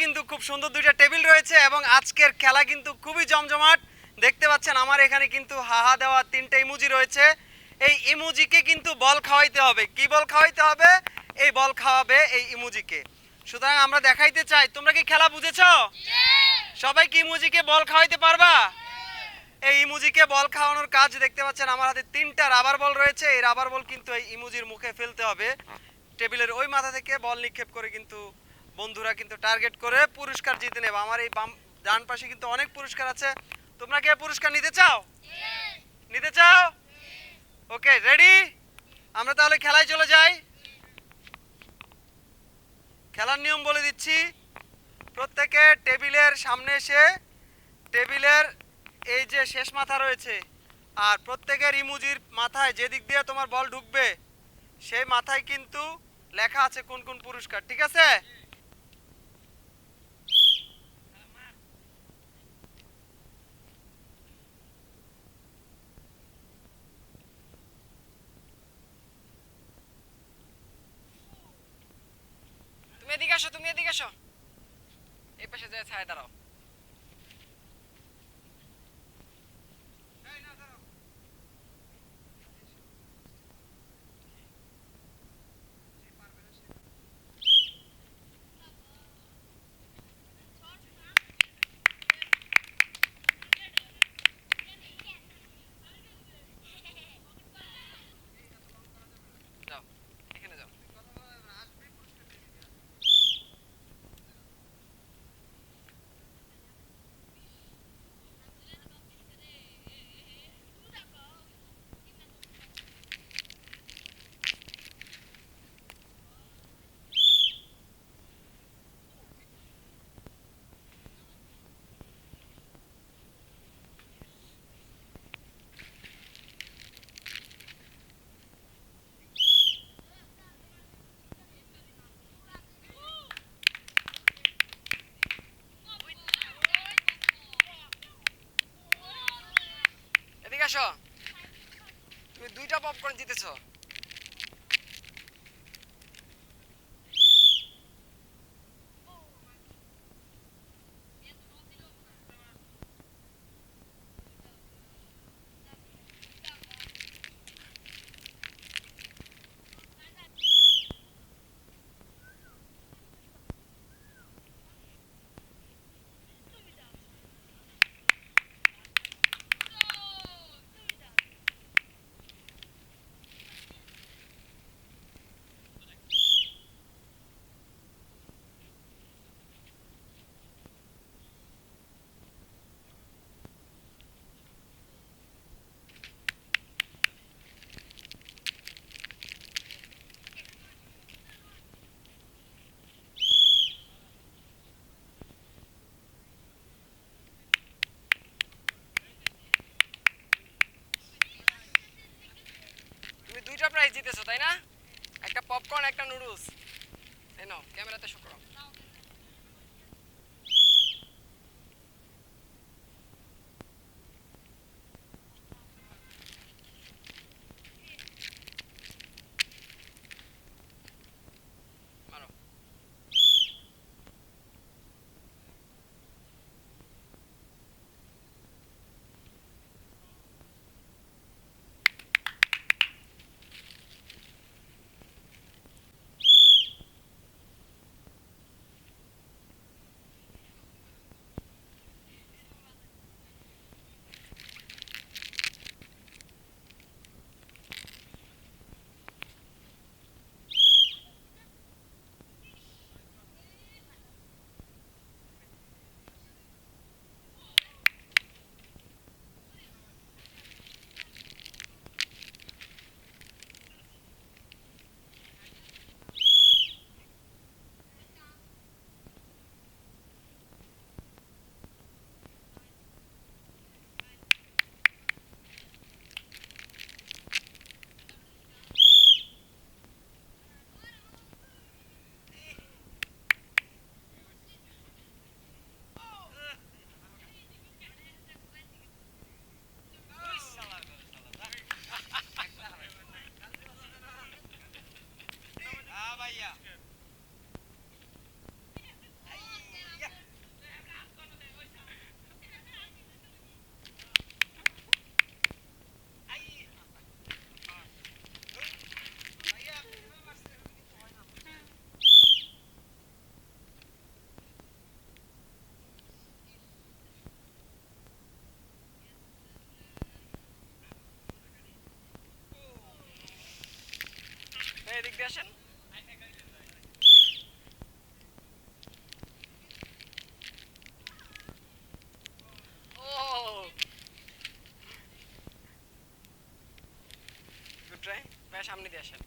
কিন্তু খুব সুন্দর দুইটা টেবিল রয়েছে এবং আজকের খেলা কিন্তু খুবই জমজমাট। দেখতে পাচ্ছেন আমার এখানে কিন্তু হাহা দেওয়া তিনটে ইমোজি রয়েছে। এই ইমোজিকে কিন্তু বল খাওয়াইতে হবে। কি বল খাওয়াইতে হবে? এই বল খাওয়াবে এই ইমোজিকে। সুতরাং আমরা দেখাইতে চাই, তোমরা কি খেলা বুঝেছো? সবাই কি ইমোজিকে বল খাওয়াইতে পারবা? এই ইমোজিকে বল খাওয়ানোর কাজ দেখতে পাচ্ছেন আমার হাতে তিনটা রাবার বল রয়েছে। এই রাবার বল কিন্তু এই ইমোজির মুখে ফেলতে হবে। টেবিলের ওই মাথা থেকে বল নিক্ষেপ করে কিন্তু বন্ধুরা কিন্তু টার্গেট করে পুরস্কার জিতে নেবে। আমার এই ডান পাশে কিন্তু অনেক পুরস্কার আছে। তোমরা কি পুরস্কার নিতে চাও? নিতে চাও? ওকে, রেডি? আমরা তাহলে খেলায় চলে যাই। খেলার নিয়ম বলে দিচ্ছি। প্রত্যেকে টেবিলের সামনে এসে টেবিলের এই যে শেষ মাথা রয়েছে আর প্রত্যেকের ইমোজির মাথায় যে দিক দিয়ে তোমার বল ঢুকবে সেই মাথায় কিন্তু লেখা আছে কোন কোন পুরস্কার, ঠিক আছে? তুমি এদিকে আসো, তুমি এদিকে আসো, এই পাশে যায় ছায়া দাঁড়াও। যাও, এখানে যাও। এদিকে আসো, তুমি দুইটা পপকর্ন জিতেছো। তুমি দুইটা প্রাইজ জিতেছো তাই না? একটা পপকর্ন, একটা নুডলস। এই নাও, ক্যামেরাতে শো করো। মারো। এদিক দিয়ে আসেন। ও গুড ট্রাই। ভাই সামনে দিয়ে আসেন।